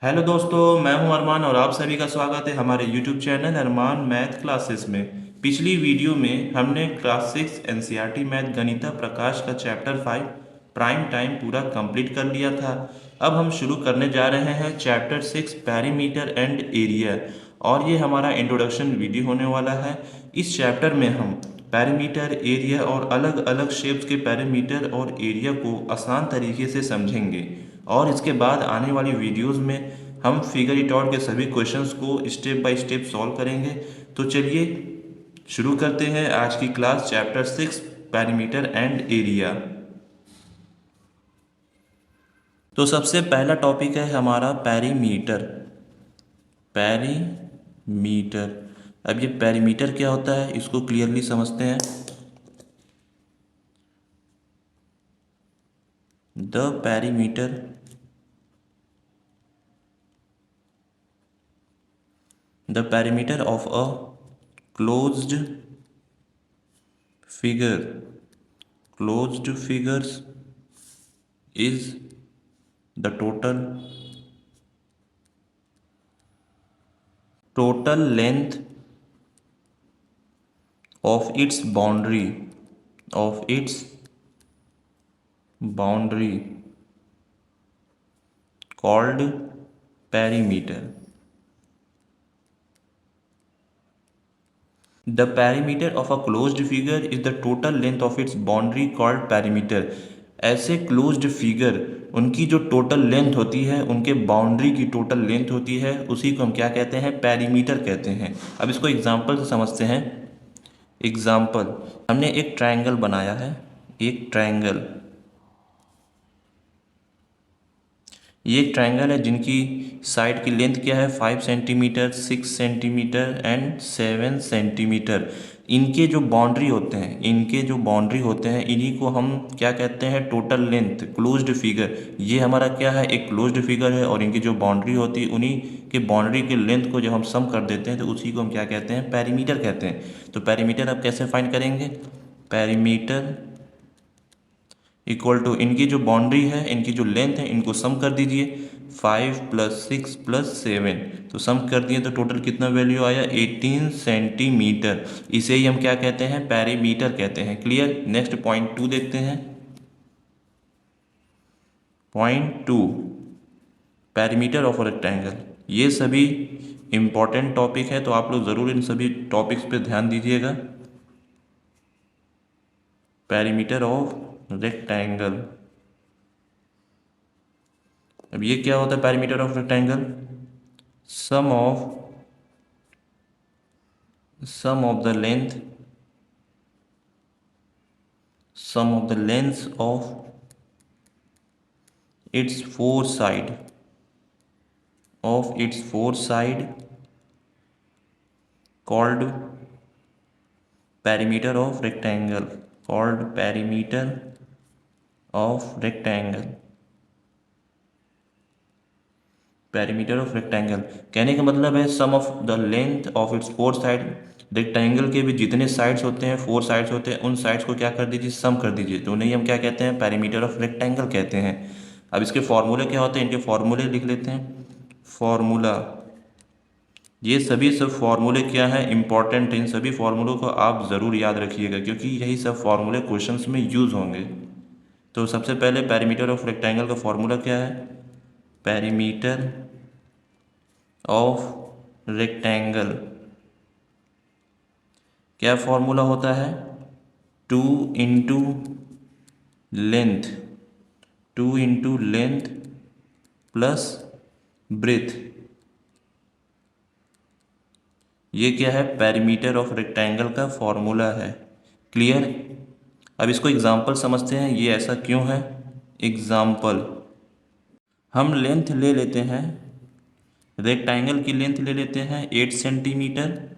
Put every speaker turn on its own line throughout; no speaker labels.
Hello दोस्तों, मैं हूं अरमान और आप सभी का स्वागत है हमारे यूट्यूब चैनल अरमान मैथ क्लासेस में। पिछली वीडियो में हमने क्लास 6 एनसीईआरटी मैथ गणिता प्रकाश का चैप्टर 5 प्राइम टाइम पूरा कंप्लीट कर लिया था। अब हम शुरू करने जा रहे हैं चैप्टर 6 पेरीमीटर एंड एरिया, और ये हमारा इंट्रोडक्शन वीडियो होने वाला है। इस चैप्टर में हम पैरामीटर, एरिया और अलग अलग शेप्स के पैरामीटर और एरिया को आसान तरीके से समझेंगे। और इसके बाद आने वाली वीडियोस में हम फिगर इट आउट के सभी क्वेश्चंस को स्टेप बाय स्टेप सॉल्व करेंगे। तो चलिए शुरू करते हैं आज की class chapter 6 parameter and area. तो सबसे पहला टॉपिक है हमारा पैरीमीटर। पैरीमीटर। अब ये पैरीमीटर क्या होता है इसको क्लियरली समझते हैं। The perimeter the perimeter of a closed figures is the total length of its boundary called perimeter. The perimeter of a closed figure is the total length of its boundary called perimeter. ऐसे closed figure उनकी जो total length होती है, उनके boundary की total length होती है, उसी को हम क्या कहते हैं? पेरीमीटर कहते हैं। अब इसको एग्जांपल से समझते हैं। एग्जाम्पल, हमने एक ट्रायंगल बनाया है। एक ट्रायंगल, ये एक ट्रायंगल है जिनकी साइड की लेंथ क्या है? 5 सेंटीमीटर, 6 सेंटीमीटर एंड 7 सेंटीमीटर। इनके जो बाउंड्री होते हैं, इन्हीं को हम क्या कहते हैं? Total length, closed figure. ये हमारा क्या है? एक क्लोज्ड फिगर है, और इनकी जो बाउंड्री होती है, उन्हीं के बाउंड्री के लेंथ को जब हम सम कर देते हैं तो उसी को हम क्या कहते हैं? पेरीमीटर कहते हैं। तो पेरीमीटर आप कैसे फाइंड करेंगे? पेरीमीटर इक्वल टू इनकी जो बाउंड्री है, इनकी जो लेंथ है, इनको सम कर दीजिए। 5 + 6 + 7, तो सम कर दिए तो टोटल कितना वैल्यू आया? 18 सेंटीमीटर। इसे ही हम क्या कहते हैं? पेरीमीटर कहते हैं। क्लियर? नेक्स्ट पॉइंट 2 देखते हैं। Point 2, perimeter of rectangle. ये सभी इंपॉर्टेंट टॉपिक है, तो आप लोग ज़रूर इन सभी टॉपिक्स पे ध्यान दीजिएगा। Perimeter of rectangle. अब ये क्या होता है perimeter of rectangle? Sum of the length of its four side called perimeter of rectangle. Perimeter of rectangle कहने का मतलब है sum of the length of its four side. Rectangle के भी जितने साइड्स होते हैं, फोर साइड्स होते हैं, उन साइड्स को क्या कर दीजिए? सम कर दीजिए। तो उन्हें हम क्या कहते हैं? पेरीमीटर ऑफ रेक्टेंगल कहते हैं। अब इसके फॉर्मूले क्या होते हैं? इनके फॉर्मूले लिख लेते हैं। फॉर्मूला, ये सभी सब फॉर्मूले क्या है? इंपॉर्टेंट है। इन सभी फॉर्मूलों को आप ज़रूर याद रखिएगा, क्योंकि यही सब फॉर्मूले क्वेश्चंस में यूज़ होंगे। तो सबसे पहले पेरीमीटर ऑफ रेक्टेंगल का फॉर्मूला क्या है? पेरीमीटर ऑफ रेक्टेंगल क्या फॉर्मूला होता है? 2 इंटू लेंथ, प्लस ब्रेथ। ये क्या है? पेरीमीटर ऑफ रेक्टेंगल का फॉर्मूला है। क्लियर? अब इसको एग्जाम्पल समझते हैं, ये ऐसा क्यों है। एग्जाम्पल, हम लेंथ ले लेते हैं, रेक्टेंगल की लेंथ ले लेते हैं 8 सेंटीमीटर,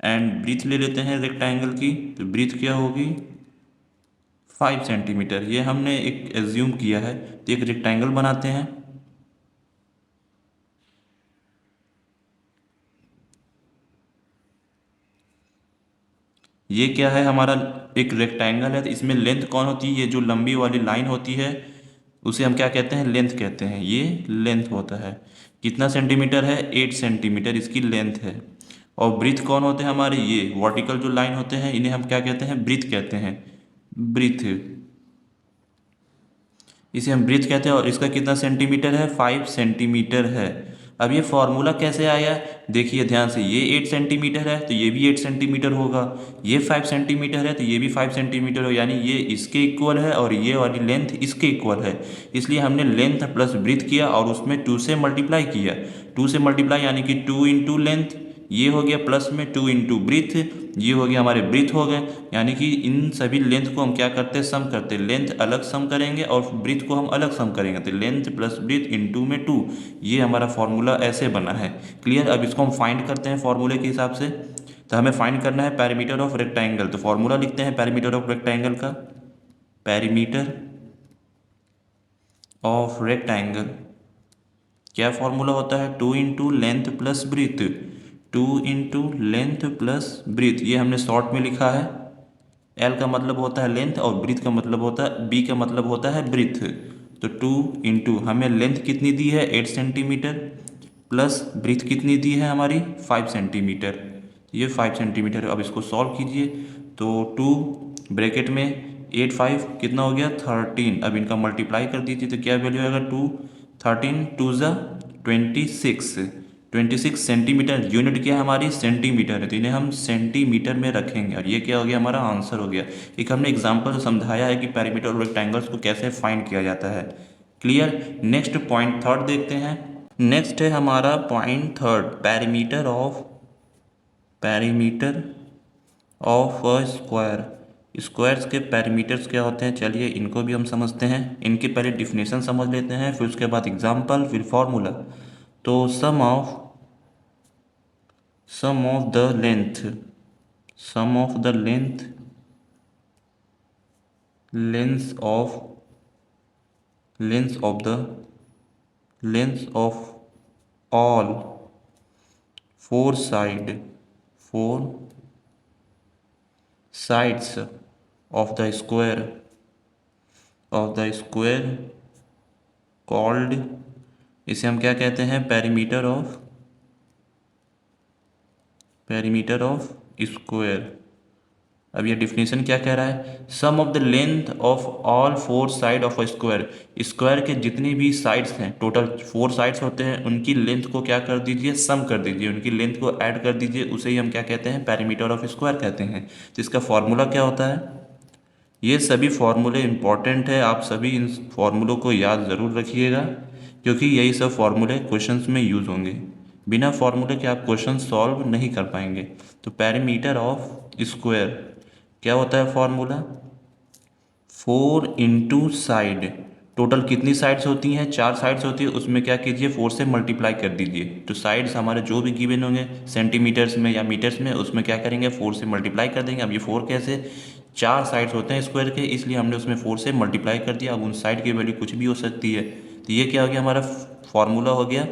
एंड ब्रीथ ले लेते हैं रेक्टेंगल की, तो ब्रीथ क्या होगी? 5 सेंटीमीटर। ये हमने एक एज्यूम किया है। तो एक रेक्टेंगल बनाते हैं। ये क्या है? हमारा एक रेक्टेंगल है, तो इसमें लेंथ कौन होती है? ये जो लंबी वाली लाइन होती है, उसे हम क्या कहते हैं, लेंथ कहते हैं। ये लेंथ होता है। कितना सेंटीमीटर है, 8 सेंटीमीटर इसकी लेंथ है। और ब्रीथ कौन होते हैं हमारे, ये वर्टिकल जो लाइन होते हैं इन्हें हम क्या कहते हैं, ब्रीथ कहते हैं। ब्रीथ, इसे हम ब्रीथ कहते हैं। और इसका कितना सेंटीमीटर है, 5 सेंटीमीटर है। अब ये फॉर्मूला कैसे आया, देखिए ध्यान से, ये 8 सेंटीमीटर है तो ये भी 8 सेंटीमीटर होगा, ये 5 सेंटीमीटर है तो ये भी 5 सेंटीमीटर हो, यानी ये इसके इक्वल है और ये वाली लेंथ इसके इक्वल है। इसलिए हमने लेंथ प्लस ब्रीथ किया और उसमें 2 से मल्टीप्लाई किया। 2 से मल्टीप्लाई यानी कि 2 इंटू लेंथ, ये हो गया प्लस में 2 इंटू ब्रीथ, ये हो गया हमारे ब्रीथ हो गए। यानी कि इन सभी लेंथ को हम क्या करते हैं, सम करते हैं। लेंथ अलग सम करेंगे और ब्रीथ को हम अलग सम करेंगे, तो लेंथ प्लस ब्रीथ इंटू में 2, ये हमारा फॉर्मूला ऐसे बना है। क्लियर। अब इसको हम फाइंड करते हैं फॉर्मूले के हिसाब से। तो हमें फाइंड करना है पेरीमीटर ऑफ रेक्टेंगल। तो फॉर्मूला लिखते हैं पेरीमीटर ऑफ रेक्टेंगल का। पेरीमीटर ऑफ रेक्टेंगल क्या फॉर्मूला होता है, 2 into length plus breadth. 2 into length plus breadth, ये हमने शॉर्ट में लिखा है। एल का मतलब होता है लेंथ और ब्रीथ का मतलब होता है, बी का मतलब होता है ब्रीथ। तो 2 इंटू, हमें लेंथ कितनी दी है 8 सेंटीमीटर, प्लस ब्रीथ कितनी दी है हमारी 5 सेंटीमीटर, ये 5 सेंटीमीटर। अब इसको सॉल्व कीजिए तो 2 ब्रैकेट में 8 5 कितना हो गया 13। अब इनका मल्टीप्लाई कर दीजिए तो क्या वैल्यू आएगा, 2 13 2 ज़ा 26। 26 सेंटीमीटर, यूनिट क्या है हमारी सेंटीमीटर है, तो इन्हें हम सेंटीमीटर में रखेंगे और ये क्या हो गया हमारा आंसर हो गया। एक हमने एग्जांपल से समझाया है कि पेरीमीटर और रेक्टेंगल्स को कैसे फाइंड किया जाता है। क्लियर। नेक्स्ट पॉइंट थर्ड देखते हैं। नेक्स्ट है हमारा point third, perimeter of a square. Squares के पैरामीटर्स क्या होते हैं, चलिए इनको भी हम समझते हैं। इनकी पहले डिफिनेशन समझ लेते हैं, फिर उसके बाद एग्जांपल, फिर फॉर्मूला। तो sum of the length, sum of the length of all four sides of the square called, इसे हम क्या कहते हैं, पेरीमीटर ऑफ स्क्वायर। अब ये डिफिनेशन क्या कह रहा है, sum of the length of all 4 side of a square. Square के जितनी भी साइड्स हैं, टोटल 4 साइड्स होते हैं, उनकी लेंथ को क्या कर दीजिए, सम कर दीजिए, उनकी लेंथ को ऐड कर दीजिए, उसे ही हम क्या कहते हैं, पेरीमीटर ऑफ स्क्वायर कहते हैं। तो इसका फॉर्मूला क्या होता है, ये सभी फॉर्मूले इंपॉर्टेंट है, आप सभी इन फॉर्मूलों को याद ज़रूर रखिएगा, क्योंकि यही सब फॉर्मूले क्वेश्चंस में यूज़ होंगे। बिना फॉर्मूले के आप क्वेश्चन सॉल्व नहीं कर पाएंगे। तो पेरीमीटर ऑफ स्क्वायर क्या होता है फॉर्मूला, 4 इंटू साइड। टोटल कितनी साइड्स होती हैं, 4 साइड्स होती है, उसमें क्या कीजिए 4 से मल्टीप्लाई कर दीजिए। तो साइड्स हमारे जो भी गिवन होंगे सेंटीमीटर्स में या मीटर्स में, उसमें क्या करेंगे 4 से मल्टीप्लाई कर देंगे। अब ये 4 कैसे, 4 साइड्स होते हैं स्क्वायर के, इसलिए हमने उसमें 4 से मल्टीप्लाई कर दिया। अब उन साइड की वैल्यू कुछ भी हो सकती है। तो ये क्या हो गया, हमारा फॉर्मूला हो गया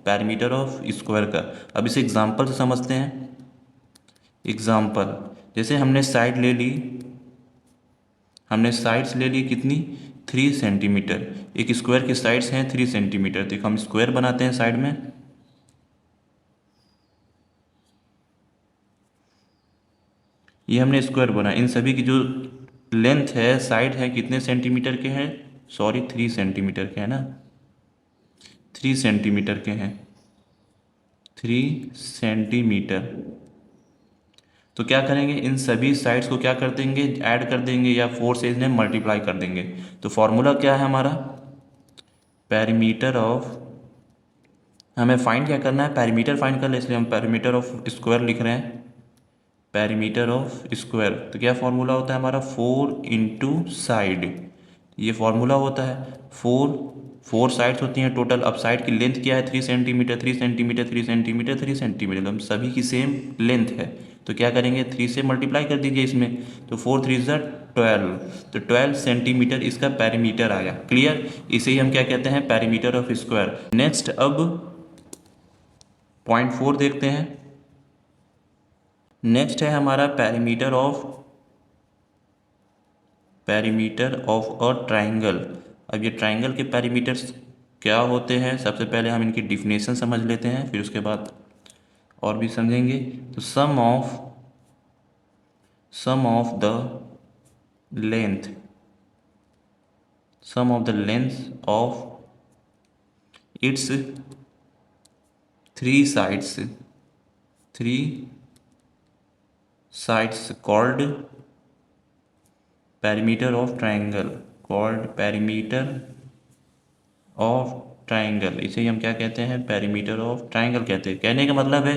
पैरामीटर ऑफ स्क्वायर का। अब इसे एग्जाम्पल से समझते हैं। एग्जाम्पल, जैसे हमने साइड ले ली, हमने साइड्स ले ली कितनी, 3 सेंटीमीटर। एक स्क्वायर की साइड्स हैं 3 सेंटीमीटर, तो हम स्क्वायर बनाते हैं साइड में। ये हमने स्क्वायर बना, इन सभी की जो लेंथ है, साइड है, कितने सेंटीमीटर के हैं, सॉरी 3 सेंटीमीटर के हैं ना, 3 सेंटीमीटर के हैं, 3 सेंटीमीटर। तो क्या करेंगे, इन सभी साइड्स को क्या कर देंगे, ऐड कर देंगे या 4 से इन्हें मल्टीप्लाई कर देंगे। तो फॉर्मूला क्या है हमारा, पेरीमीटर ऑफ, हमें फाइंड क्या करना है, पेरीमीटर फाइंड करना है, इसलिए हम पेरीमीटर ऑफ स्क्वायर लिख रहे हैं। पेरीमीटर ऑफ स्क्वायर, तो क्या फॉर्मूला होता है हमारा, 4 इंटू साइड, ये फॉर्मूला होता है। 4 साइड्स होती हैं टोटल। अब साइड की लेंथ क्या है, 3 सेंटीमीटर, 3 सेंटीमीटर, 3 सेंटीमीटर, 3 सेंटीमीटर, हम सभी की सेम लेंथ है। तो क्या करेंगे, 3 से मल्टीप्लाई कर दीजिए इसमें, तो 4 3 ज़ा 12, तो 12 सेंटीमीटर इसका पेरीमीटर आया। क्लियर। इसे ही हम क्या कहते हैं, पेरीमीटर ऑफ स्क्वायर। नेक्स्ट अब पॉइंट 4 देखते हैं। नेक्स्ट है हमारा पेरीमीटर ऑफ अ ट्राइंगल। अब ये ट्राइंगल के पेरीमीटर्स क्या होते हैं, सबसे पहले हम इनकी डिफिनेशन समझ लेते हैं, फिर उसके बाद और भी समझेंगे। तो sum of the length of its three sides called perimeter of triangle, इसे हम क्या कहते हैं, पेरीमीटर ऑफ ट्राइंगल कहते हैं। कहने का मतलब है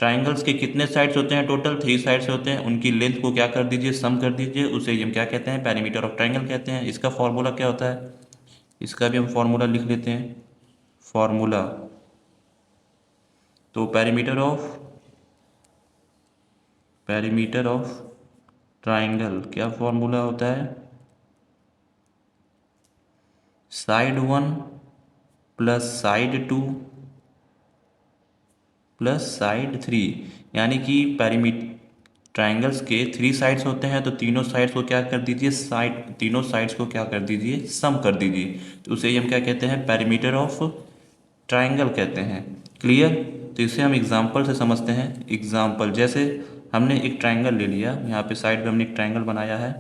ट्राइंगल्स के कितने साइड्स होते हैं, टोटल 3 साइड्स होते हैं, उनकी लेंथ को क्या कर दीजिए, सम कर दीजिए, उसे हम क्या कहते हैं, पेरीमीटर ऑफ ट्राइंगल कहते हैं। इसका फॉर्मूला क्या होता है, इसका भी हम फॉर्मूला लिख लेते हैं। फॉर्मूला तो पेरीमीटर ऑफ ट्राइंगल क्या फॉर्मूला होता है, side 1 plus side 2 plus side 3, यानी कि ट्राइंगल्स के 3 साइड्स होते हैं, तो तीनों साइड्स को क्या कर दीजिए, तीनों साइड्स को क्या कर दीजिए, सम कर दीजिए, तो उसे हम क्या कहते हैं, पेरीमीटर ऑफ ट्राइंगल कहते हैं। क्लियर। तो इसे हम एग्जांपल से समझते हैं। एग्जांपल जैसे हमने एक ट्राइंगल ले लिया, यहाँ पे साइड में हमने एक ट्राइंगल बनाया है,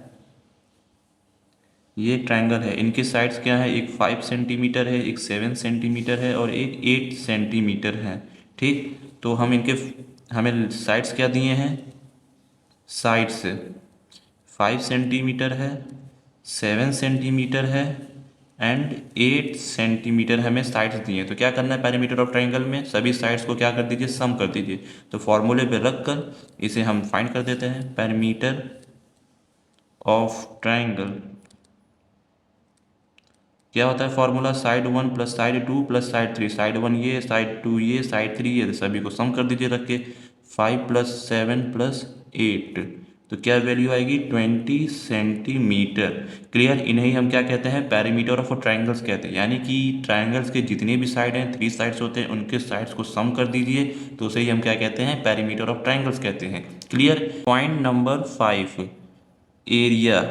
ये ट्राइंगल है, इनके साइड्स क्या है, एक 5 सेंटीमीटर है, एक 7 सेंटीमीटर है और एक 8 सेंटीमीटर है। ठीक, तो हमें साइड्स क्या दिए हैं, साइड्स 5 सेंटीमीटर है, 7 सेंटीमीटर है एंड 8 सेंटीमीटर हमें साइड्स दिए हैं। तो क्या करना है, पेरीमीटर ऑफ ट्राइंगल में सभी साइड्स को क्या कर दीजिए, सम कर दीजिए। तो फॉर्मूले पे रख कर इसे हम फाइंड कर देते हैं। पेरीमीटर ऑफ ट्राइंगल क्या होता है, formula side 1 plus side 2 plus side 3, side 1 ये, साइड 2 ये, साइड 3 ये, तो सभी को सम कर दीजिए रख के। 5 प्लस 7 प्लस 8, तो क्या वैल्यू आएगी, 20 सेंटीमीटर। क्लियर। इन्हें हम क्या कहते हैं, पेरीमीटर ऑफ ट्राइंगल्स कहते हैं, यानी कि ट्राइंगल्स के जितने भी साइड हैं, 3 साइड्स होते हैं, उनके साइड्स को सम कर दीजिए, तो उसे ही हम क्या कहते हैं, पेरीमीटर ऑफ ट्राइंगल्स कहते हैं। Clear. Point number 5, area.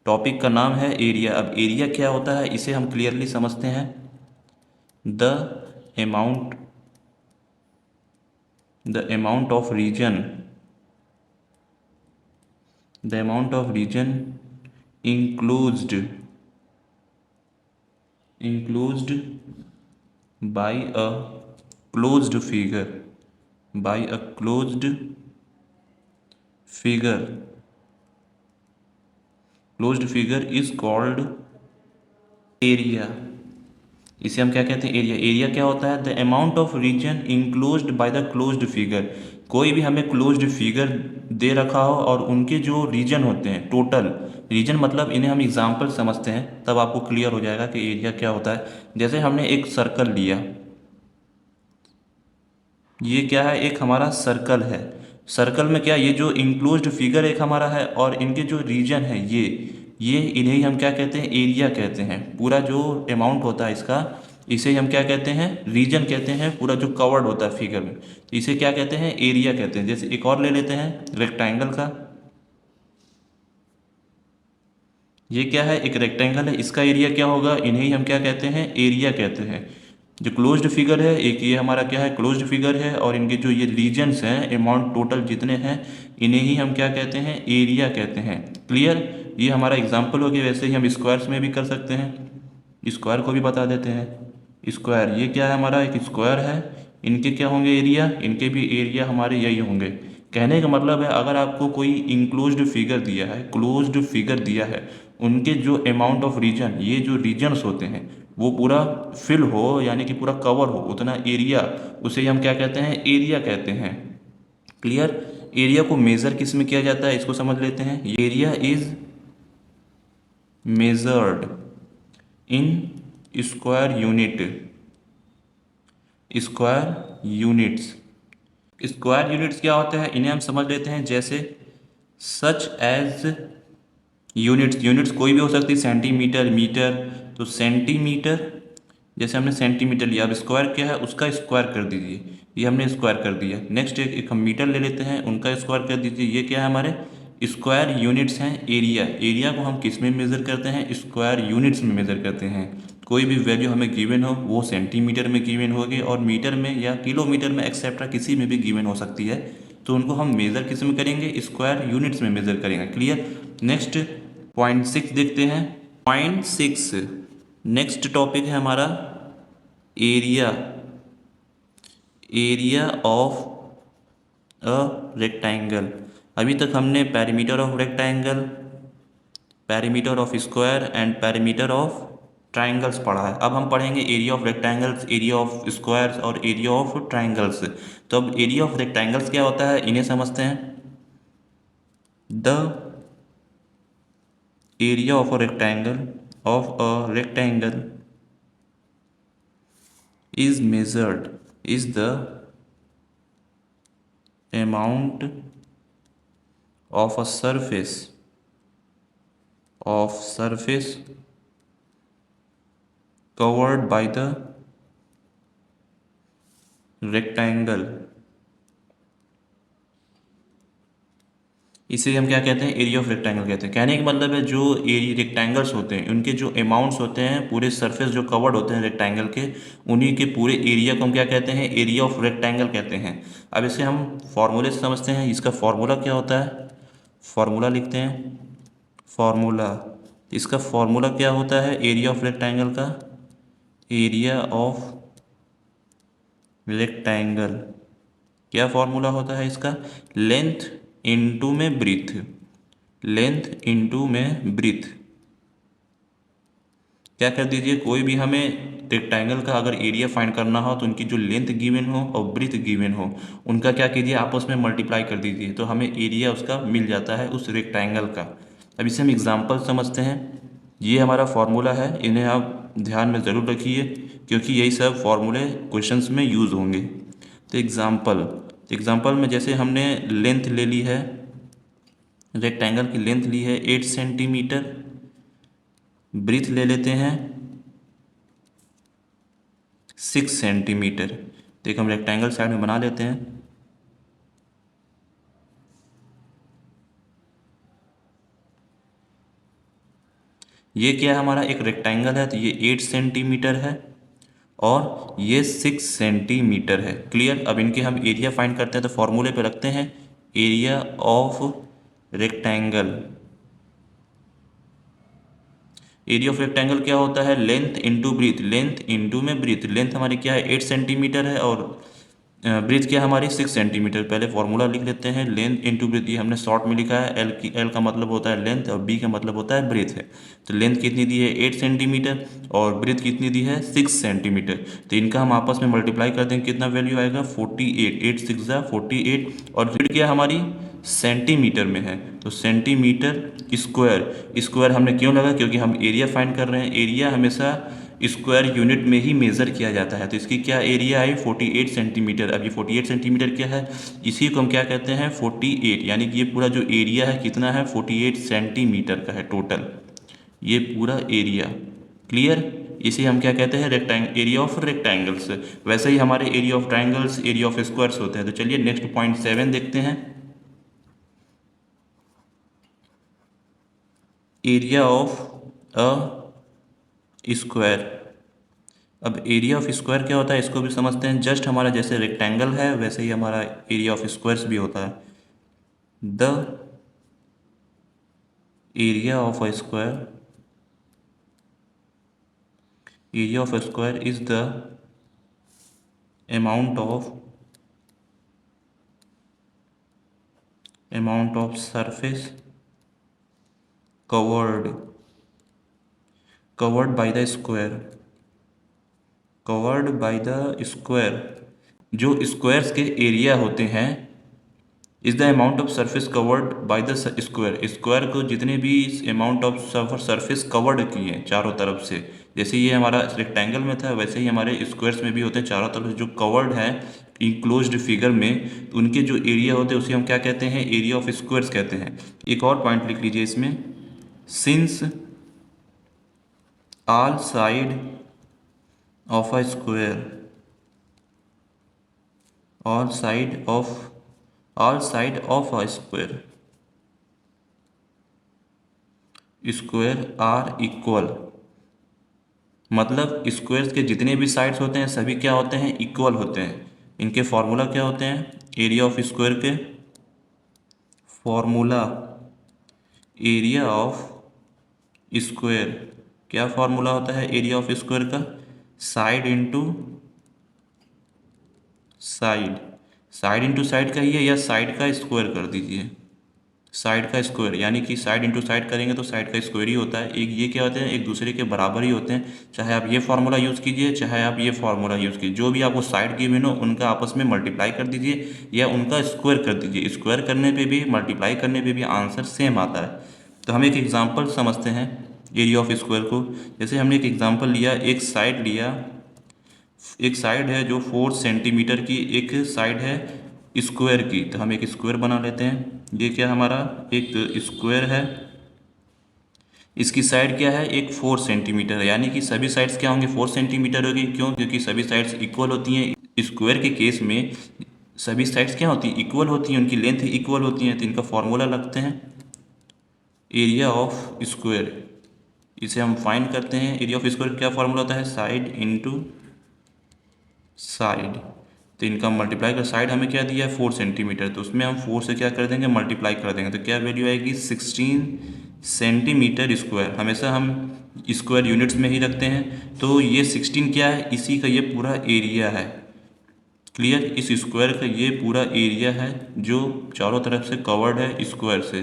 Topic का नाम है एरिया। अब एरिया क्या होता है, इसे हम क्लियरली समझते हैं। The amount of region enclosed by a closed figure is called area. इसे हम क्या कहते हैं, एरिया। एरिया क्या होता है, the amount of region enclosed by the closed figure. कोई भी हमें क्लोज्ड फिगर दे रखा हो और उनके जो रीजन होते हैं, टोटल रीजन मतलब इन्हें हम एग्जाम्पल समझते हैं, तब आपको क्लियर हो जाएगा कि एरिया क्या होता है। जैसे हमने एक सर्कल लिया, ये क्या है, एक हमारा सर्कल है। सर्कल में क्या, ये जो इंक्लोज्ड फिगर एक हमारा है और इनके जो रीजन है ये इन्हें हम क्या कहते हैं, एरिया कहते हैं। पूरा जो अमाउंट होता है इसका, इसे हम क्या कहते हैं, रीजन कहते हैं। पूरा जो कवर्ड होता है फिगर में, इसे क्या कहते हैं, एरिया कहते हैं। जैसे एक और ले लेते हैं रेक्टेंगल का, ये क्या है, एक रेक्टेंगल है, इसका एरिया क्या होगा, इन्हें हम क्या कहते हैं, एरिया कहते हैं। जो क्लोज्ड फिगर है, एक ये हमारा क्या है, क्लोज्ड फिगर है, और इनके जो ये रीजन्स हैं, अमाउंट टोटल जितने हैं, इन्हें ही हम क्या कहते हैं, एरिया कहते हैं। क्लियर। ये हमारा एग्जाम्पल हो गया। वैसे ही हम स्क्वायर्स में भी कर सकते हैं, स्क्वायर को भी बता देते हैं। स्क्वायर ये क्या है, हमारा एक स्क्वायर है, इनके क्या होंगे, एरिया, इनके भी एरिया हमारे यही होंगे। कहने का मतलब है, अगर आपको कोई इंक्लोज्ड फिगर दिया है, क्लोज्ड फिगर दिया है, उनके जो अमाउंट ऑफ रीजन, ये जो रीजन्स होते हैं, वो पूरा फिल हो, यानी कि पूरा कवर हो, उतना एरिया, उसे हम क्या कहते हैं, एरिया कहते हैं। क्लियर। एरिया को मेज़र किस में किया जाता है, इसको समझ लेते हैं। Area is measured in square units. Square units क्या होते हैं, इन्हें हम समझ लेते हैं। जैसे सच एज यूनिट्स कोई भी हो सकती है, सेंटीमीटर, मीटर। तो सेंटीमीटर, जैसे हमने सेंटीमीटर लिया, अब स्क्वायर क्या है, उसका स्क्वायर कर दीजिए, ये हमने स्क्वायर कर दिया। नेक्स्ट एक हम मीटर ले लेते हैं, उनका स्क्वायर कर दीजिए, ये क्या है हमारे स्क्वायर यूनिट्स हैं एरिया। एरिया को हम किस में मेज़र करते हैं? स्क्वायर यूनिट्स में मेज़र करते हैं। कोई भी वैल्यू हमें गिवन हो वो सेंटीमीटर में गिवन होगी और मीटर में या किलोमीटर में एक्सेट्रा किसी में भी गिवन हो सकती है। तो उनको हम मेज़र किस में करेंगे? स्क्वायर यूनिट्स में मेज़र करेंगे। क्लियर। नेक्स्ट पॉइंट 6 देखते हैं। पॉइंट 6 नेक्स्ट टॉपिक है हमारा area. Area of a rectangle. अभी तक हमने perimeter of rectangle, perimeter of square and perimeter of triangles पढ़ा है। अब हम पढ़ेंगे area of rectangles, area of squares और एरिया ऑफ ट्राइंगल्स। तो अब एरिया ऑफ रेक्टेंगल्स क्या होता है इन्हें समझते हैं। The area of a rectangle is measured is the amount of a surface covered by the rectangle। इसे हम क्या कहते हैं? एरिया ऑफ रेक्टेंगल कहते हैं। कहने का मतलब है जो एरिया रेक्टेंगल्स होते हैं उनके जो अमाउंट्स होते हैं, पूरे सरफेस जो कवर्ड होते हैं रेक्टेंगल के, उन्हीं के पूरे एरिया को हम क्या कहते हैं? एरिया ऑफ रेक्टेंगल कहते हैं। अब इसे हम फॉर्मूले से समझते हैं। इसका फॉर्मूला क्या होता है? फॉर्मूला लिखते हैं। फॉर्मूला, इसका फॉर्मूला क्या होता है एरिया ऑफ रेक्टेंगल का? एरिया ऑफ रेक्टेंगल क्या फॉर्मूला होता है इसका? लेंथ इनटू में ब्रीथ। लेंथ इनटू में ब्रीथ। क्या कर दीजिए, कोई भी हमें रेक्टेंगल का अगर एरिया फाइंड करना हो तो उनकी जो लेंथ गिवन हो और ब्रीथ गिवन हो उनका क्या कीजिए, आपस में मल्टीप्लाई कर दीजिए तो हमें एरिया उसका मिल जाता है उस रेक्टेंगल का। अब इसे हम एग्जांपल समझते हैं। ये हमारा फॉर्मूला है, इन्हें आप ध्यान में ज़रूर रखिए क्योंकि यही सब फॉर्मूले क्वेश्चंस में यूज़ होंगे। तो एग्जांपल में जैसे हमने लेंथ ले ली है, रेक्टेंगल की लेंथ ली है 8 सेंटीमीटर, ब्रीथ ले लेते हैं 6 सेंटीमीटर। तो एक हम रेक्टेंगल साइड में बना लेते हैं। ये क्या है हमारा? एक रेक्टेंगल है तो ये 8 सेंटीमीटर है और ये 6 सेंटीमीटर है। क्लियर। अब इनके हम एरिया फाइंड करते हैं तो फॉर्मूले पे रखते हैं area of rectangle. Area of rectangle क्या होता है? Length into breadth. Length into में ब्रीथ। लेंथ हमारी क्या है? 8 सेंटीमीटर है और ब्रीथ क्या हमारी? 6 सेंटीमीटर। पहले फॉर्मूला लिख लेते हैं। लेंथ इंटू ब्रीथ, ये हमने शॉर्ट में लिखा है। एल का मतलब होता है लेंथ और बी का मतलब होता है ब्रीथ है। तो लेंथ कितनी दी है? 8 सेंटीमीटर और ब्रीथ कितनी दी है? 6 सेंटीमीटर। तो इनका हम आपस में मल्टीप्लाई कर देंगे, कितना वैल्यू आएगा? 48। 8 6 48 और ब्रीथ क्या हमारी? सेंटीमीटर में है तो सेंटीमीटर स्क्वायर। स्क्वायर हमने क्यों लगा? क्योंकि हम एरिया फाइंड कर रहे हैं। एरिया हमेशा स्क्वायर यूनिट में ही मेज़र किया जाता है। तो इसकी क्या एरिया आई? 48 सेंटीमीटर। अब ये 48 सेंटीमीटर क्या है? इसी को हम क्या कहते हैं? 48। यानी कि ये पूरा जो एरिया है कितना है? 48 सेंटीमीटर का है टोटल ये पूरा एरिया। क्लियर। इसे हम क्या कहते हैं? Area of rectangles. वैसे ही हमारे area of triangles, area of squares होते हैं। तो चलिए नेक्स्ट पॉइंट 7 देखते हैं। Area of a square. अब एरिया ऑफ स्क्वायर क्या होता है इसको भी समझते हैं। जस्ट हमारा जैसे रेक्टेंगल है वैसे ही हमारा एरिया ऑफ स्क्वायर्स भी होता है। The area of a square, area of a square is the amount of surface covered by the square, covered by the square। जो स्क्वायर्स के एरिया होते हैं is the amount of surface covered by the square. Square को जितने भी amount of surface covered किए हैं चारों तरफ से, जैसे ये हमारा रेक्टेंगल में था वैसे ही हमारे स्क्वायर्स में भी होते हैं चारों तरफ से जो कवर्ड है इंक्लोज्ड फिगर में, तो उनके जो एरिया होते हैं उसे हम क्या कहते हैं? एरिया ऑफ स्क्वायर्स कहते हैं। एक और पॉइंट लिख लीजिए इसमें। Since all side of a square, all side of a square square are equal, मतलब स्क्वायर्स के जितने भी साइड्स होते हैं सभी क्या होते हैं, इक्वल होते हैं। इनके फॉर्मूला क्या होते हैं, एरिया ऑफ स्क्वायर के फॉर्मूला, एरिया ऑफ स्क्वायर क्या फॉर्मूला होता है एरिया ऑफ स्क्वायर का, side into side, side into side का ही है, या साइड का स्क्वायर कर दीजिए, साइड का स्क्वायर, यानी कि साइड इंटू साइड करेंगे तो साइड का स्क्वायर ही होता है। एक ये क्या होते हैं, एक दूसरे के बराबर ही होते हैं। चाहे आप ये फार्मूला यूज़ कीजिए, चाहे आप ये फार्मूला यूज़ कीजिए, जो भी आपको साइड गिवन हो उनका आपस में मल्टीप्लाई कर दीजिए या उनका स्क्वायर कर दीजिए। स्क्वायर करने पे भी मल्टीप्लाई करने पे भी आंसर सेम आता है। तो हम एक एग्जाम्पल समझते हैं एरिया ऑफ स्क्वायर को। जैसे हमने एक एग्जाम्पल लिया, एक साइड है जो 4 सेंटीमीटर की, एक साइड है स्क्वायर की, तो हम एक स्क्वायर बना लेते हैं। ये क्या हमारा एक स्क्वायर है, इसकी साइड क्या है, एक 4 सेंटीमीटर है, यानी कि सभी साइड्स क्या होंगे, 4 सेंटीमीटर होगी। क्यों, क्योंकि सभी साइड्स इक्वल होती हैं। स्क्वायर के केस में सभी साइड्स क्या होती हैं, इक्वल होती हैं, उनकी लेंथ इक्वल होती हैं। तो इनका फॉर्मूला लगते हैं एरिया ऑफ स्क्वायर, इसे हम फाइंड करते हैं। एरिया ऑफ स्क्वायर क्या फॉर्मूला होता है, साइड इंटू साइड। तो इनका मल्टीप्लाई कर, साइड हमें क्या दिया है 4 सेंटीमीटर, तो उसमें हम 4 से क्या कर देंगे, मल्टीप्लाई कर देंगे, तो क्या वैल्यू आएगी 16 सेंटीमीटर स्क्वायर। हमेशा हम स्क्वायर यूनिट्स में ही रखते हैं, तो ये 16 क्या है, इसी का ये पूरा एरिया है। क्लियर, इस स्क्वायर का ये पूरा एरिया है जो चारों तरफ से कवर्ड है स्क्वायर से।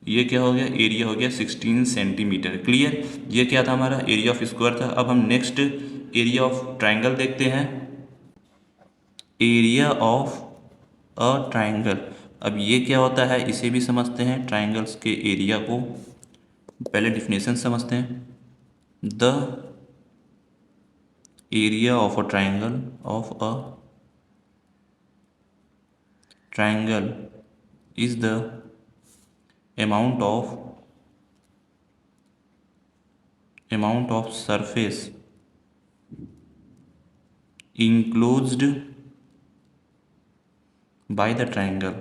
ये क्या हो गया, एरिया हो गया 16 सेंटीमीटर। क्लियर, ये क्या था, हमारा एरिया ऑफ स्क्वायर था। अब हम नेक्स्ट एरिया ऑफ ट्राइंगल देखते हैं, एरिया ऑफ अ ट्राइंगल। अब ये क्या होता है इसे भी समझते हैं, ट्राइंगल्स के एरिया को। पहले डिफिनेशन समझते हैं, the area of a triangle is the amount of surface enclosed by the triangle,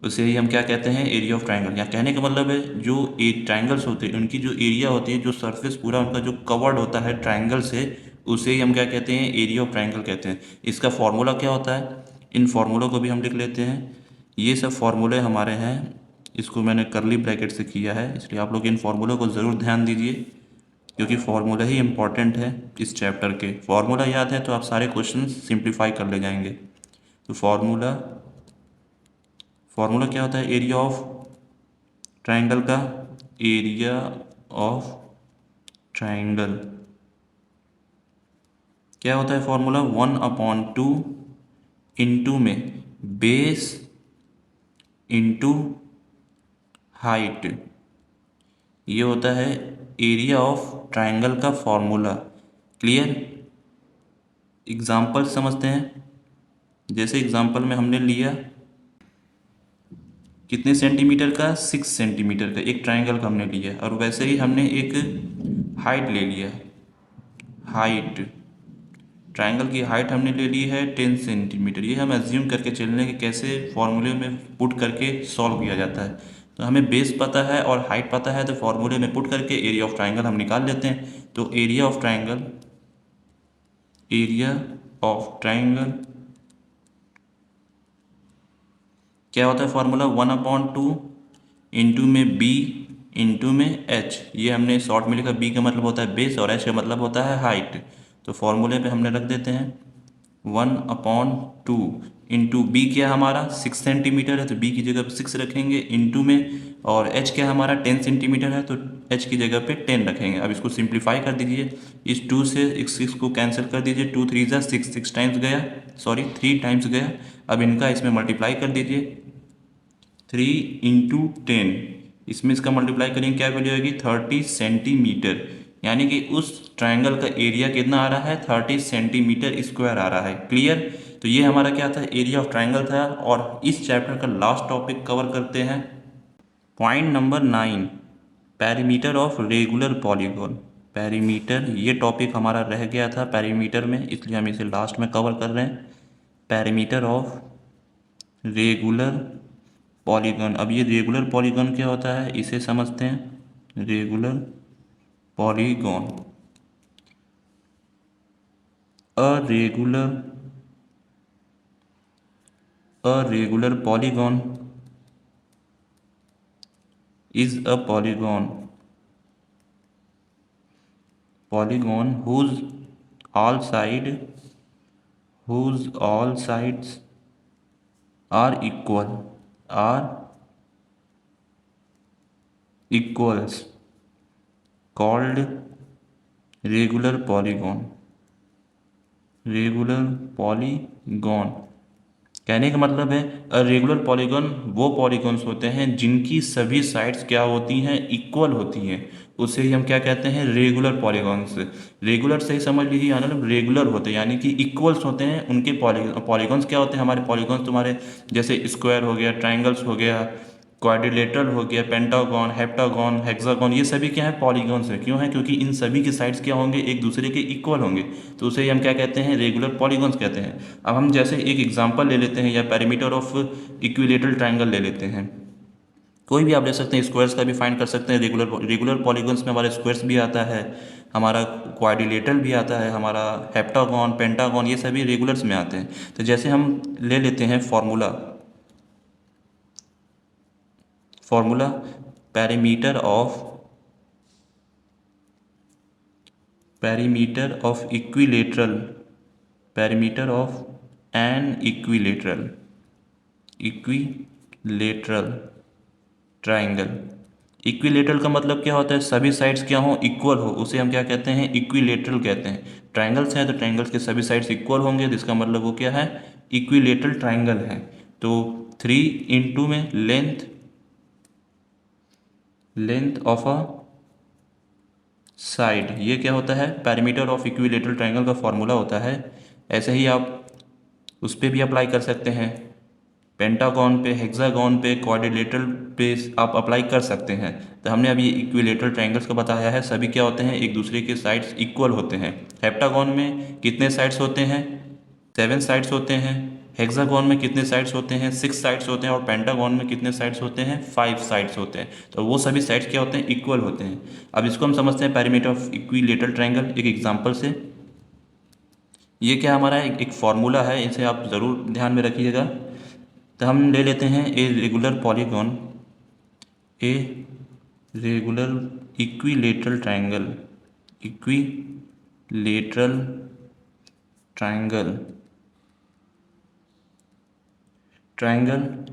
उसे ही हम क्या कहते हैं, एरिया ऑफ ट्राइंगल। यहाँ कहने का मतलब है जो ट्राइंगल्स होते हैं उनकी जो एरिया होती है, जो सरफेस पूरा उनका जो कवर्ड होता है ट्राइंगल से, उसे ही हम क्या कहते हैं, एरिया ऑफ ट्राइंगल कहते हैं। इसका फॉर्मूला क्या होता है, इन फॉर्मूलों को भी हम लिख लेते हैं। ये सब फॉर्मूले हमारे हैं, इसको मैंने करली ब्रैकेट से किया है, इसलिए आप लोग इन फॉर्मूलों को ज़रूर ध्यान दीजिए, क्योंकि फॉर्मूला ही इंपॉर्टेंट है इस चैप्टर के। फॉर्मूला याद है तो आप सारे क्वेश्चन सिंप्लीफाई कर ले जाएंगे। तो फॉर्मूला क्या होता है एरिया ऑफ ट्राइंगल का, एरिया ऑफ ट्राइंगल क्या होता है फॉर्मूला, 1/2 इंटू में बेस इंटू हाइट, ये होता है एरिया ऑफ ट्राइंगल का फॉर्मूला। क्लियर, एग्जाम्पल समझते हैं। जैसे एग्जाम्पल में हमने लिया कितने सेंटीमीटर का, 6 सेंटीमीटर का एक ट्राइंगल का हमने लिया, और वैसे ही हमने एक हाइट ले लिया, हाइट ट्राइंगल की हाइट हमने ले ली है 10 सेंटीमीटर। ये हम एज्यूम करके चलने के कैसे फॉर्मूले में पुट करके सॉल्व किया जाता है। तो हमें बेस पता है और हाइट पता है, तो फॉर्मूले में पुट करके एरिया ऑफ ट्राइंगल हम निकाल लेते हैं। तो एरिया ऑफ ट्राइंगल क्या होता है फॉर्मूला, 1/2 इंटू में बी इंटू में एच। ये हमने शॉर्ट में लिखा, बी का मतलब होता है बेस और एच का मतलब होता है हाइट। तो फॉर्मूले पे हमने रख देते हैं 1/2 इंटू बी क्या हमारा 6 सेंटीमीटर है, तो बी की जगह पे 6 रखेंगे इंटू में, और एच क्या हमारा 10 सेंटीमीटर है, तो एच की जगह पे 10 रखेंगे। अब इसको सिंप्लीफाई कर दीजिए, इस 2 से इस 6 को कैंसिल कर दीजिए, 2 3 जा 6, 6 टाइम्स गया, सॉरी 3 टाइम्स गया। अब इनका इसमें मल्टीप्लाई कर दीजिए, 3 इंटू 10, इसमें इसका मल्टीप्लाई करेंगे, क्या वैल्यू आएगी 30 सेंटीमीटर, यानी कि उस ट्राइंगल का एरिया कितना आ रहा है 30 सेंटीमीटर स्क्वायर आ रहा है। क्लियर, तो ये हमारा क्या था, एरिया ऑफ ट्राइंगल था। और इस चैप्टर का लास्ट टॉपिक कवर करते हैं, point number 9, perimeter of regular polygon. Perimeter, ये टॉपिक हमारा रह गया था पेरीमीटर में, इसलिए हम इसे लास्ट में कवर कर रहे हैं। Perimeter of regular polygon. अब ये रेगुलर पॉलीगन क्या होता है इसे समझते हैं। Regular polygon, a regular polygon is a polygon all side whose all sides are equals called regular polygon। कहने का मतलब है रेगुलर पॉलीगन वो पॉलीगॉन्स होते हैं जिनकी सभी साइड्स क्या होती हैं, इक्वल होती हैं, उसे ही हम क्या कहते हैं, रेगुलर पॉलीगॉन्स। रेगुलर से ही समझ लीजिए मतलब रेगुलर होते हैं यानी कि इक्वल्स होते हैं उनके पॉलीगॉन्स क्या होते हैं, हमारे पॉलीगॉन्स तुम्हारे जैसे स्क्वायर हो गया, ट्राइंगल्स हो गया, क्वाड्रिलेटरल हो गया, पेंटागन, हेप्टागन, हेक्सागन, ये सभी क्या है, पॉलीगॉन्स है। क्यों है, क्योंकि इन सभी की साइड्स क्या होंगे, एक दूसरे के इक्वल होंगे, तो उसे हम क्या कहते हैं, रेगुलर पॉलीगॉन्स कहते हैं। अब हम जैसे एक एग्जांपल ले लेते हैं या पेरीमीटर ऑफ इक्विलेटरल ट्रायंगल ले लेते हैं। कोई भी आप ले सकते हैं, स्क्वायर्स का भी फाइंड कर सकते हैं। रेगुलर पॉलीगॉन्स में हमारा स्क्वायर्स भी आता है, हमारा क्वाड्रिलेटरल भी आता है, हमारा हेप्टागन, पेंटागन, ये सभी रेगुलर्स में आते हैं। तो जैसे हम ले लेते हैं formula perimeter of equilateral an equilateral triangle. Equilateral का मतलब क्या होता है, सभी साइड्स क्या हो, इक्वल हो, उसे हम क्या कहते हैं, इक्विलेटरल कहते हैं। ट्राइंगल्स हैं तो ट्राइंगल्स के सभी साइड्स इक्वल होंगे, तो इसका मतलब वो क्या है, इक्विलेटरल ट्राइंगल है। तो 3 में लेंथ ऑफ अ साइड, ये क्या होता है, पेरीमीटर ऑफ इक्विलेटरल ट्राइंगल का फॉर्मूला होता है। ऐसे ही आप उस पर भी अप्लाई कर सकते हैं, पेंटागन पे, हेक्सागन पे, क्वाड्रिलेटरल पे आप अप्लाई कर सकते हैं। तो हमने अभी इक्विलेटरल ट्राइंगल्स का बताया है, सभी क्या होते हैं, एक दूसरे के साइड्स इक्वल होते हैं। हेप्टागन में कितने साइड्स होते हैं, 7 साइड्स होते हैं। हेक्सागन में कितने साइड्स होते हैं, 6 साइड्स होते हैं। और पेंटागन में कितने साइड्स होते हैं, 5 साइड्स होते हैं। तो वो सभी साइड्स क्या होते हैं, इक्वल होते हैं। अब इसको हम समझते हैं पेरीमीटर ऑफ इक्विलेटरल ट्राइंगल एक एग्जांपल से। ये क्या हमारा एक फॉर्मूला है, इसे आप ज़रूर ध्यान में रखिएगा। तो हम ले लेते हैं a regular polygon, a regular equilateral triangle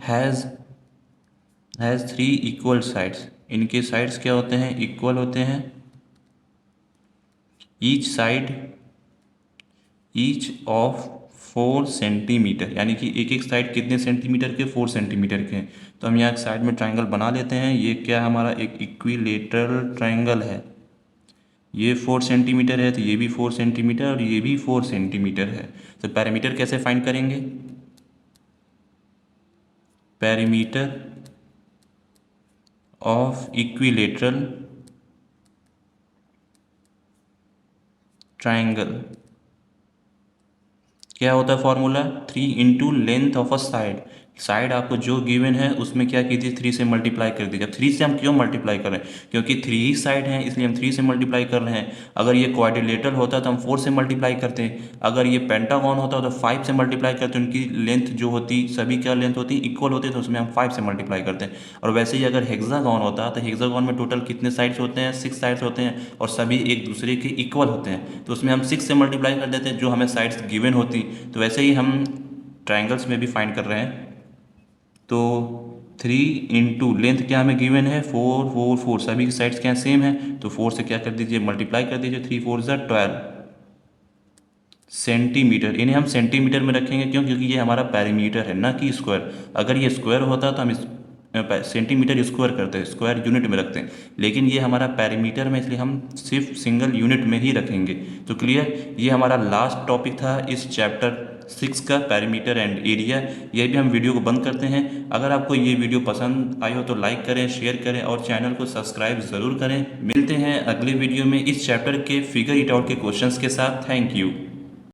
has 3 equal sides. इनके साइड्स क्या होते हैं, इक्वल होते हैं। ईच ऑफ 4 सेंटीमीटर, यानी कि एक एक साइड कितने सेंटीमीटर के, 4 सेंटीमीटर के हैं। तो हम यहाँ एक साइड में ट्राइंगल बना लेते हैं। ये क्या हमारा एक इक्विलेटरल ट्राइंगल है, ये 4 सेंटीमीटर है, तो ये भी 4 सेंटीमीटर और ये भी 4 सेंटीमीटर है। तो पैरामीटर कैसे फाइंड करेंगे, पैरीमीटर ऑफ इक्विलेटरल ट्राइंगल क्या होता है formula, 3 length of a side आपको जो गिवन है उसमें क्या कीजिए, 3 से मल्टीप्लाई कर दीजिए। अब 3 से हम क्यों मल्टीप्लाई कर रहे हैं, क्योंकि 3 ही साइड हैं इसलिए हम 3 से मल्टीप्लाई कर रहे हैं। अगर ये क्वाड्रिलेटरल होता तो हम 4 से मल्टीप्लाई करते हैं। अगर ये पेंटागन होता तो 5 से मल्टीप्लाई करते। उनकी लेंथ जो होती, सभी क्या लेंथ होती, इक्वल होती, तो उसमें हम 5 से मल्टीप्लाई करते हैं। और वैसे ही अगर हेक्सागन होता तो हेक्सागन में टोटल कितने साइड्स होते हैं, 6 साइड्स होते हैं और सभी एक दूसरे के इक्वल होते हैं, तो उसमें हम 6 से मल्टीप्लाई कर देते हैं जो हमें साइड्स गिवन होती। तो वैसे ही हम ट्राइंगल्स में भी फाइंड कर रहे हैं। तो 3 लेंथ क्या हमें गिवन है, 4 4 4, सभी की साइड्स क्या सेम है, तो 4 से क्या कर दीजिए, मल्टीप्लाई कर दीजिए। 3 4 12 सेंटीमीटर। इन्हें हम सेंटीमीटर में रखेंगे, क्यों, क्योंकि ये हमारा पैरीमीटर है ना कि स्क्वायर। अगर ये स्क्वायर होता तो हम इस सेंटीमीटर स्क्वायर करते हैं, स्क्वायर यूनिट में रखते हैं, लेकिन ये हमारा पैरीमीटर में, इसलिए हम सिर्फ सिंगल यूनिट में ही रखेंगे। तो क्लियर, ये हमारा लास्ट टॉपिक था इस चैप्टर 6 का, पैरीमीटर एंड एरिया। ये भी हम वीडियो को बंद करते हैं। अगर आपको ये वीडियो पसंद आई हो तो लाइक करें, शेयर करें और चैनल को सब्सक्राइब ज़रूर करें। मिलते हैं अगले वीडियो में इस चैप्टर के फिगर इट आउट के क्वेश्चंस के साथ। Thank you.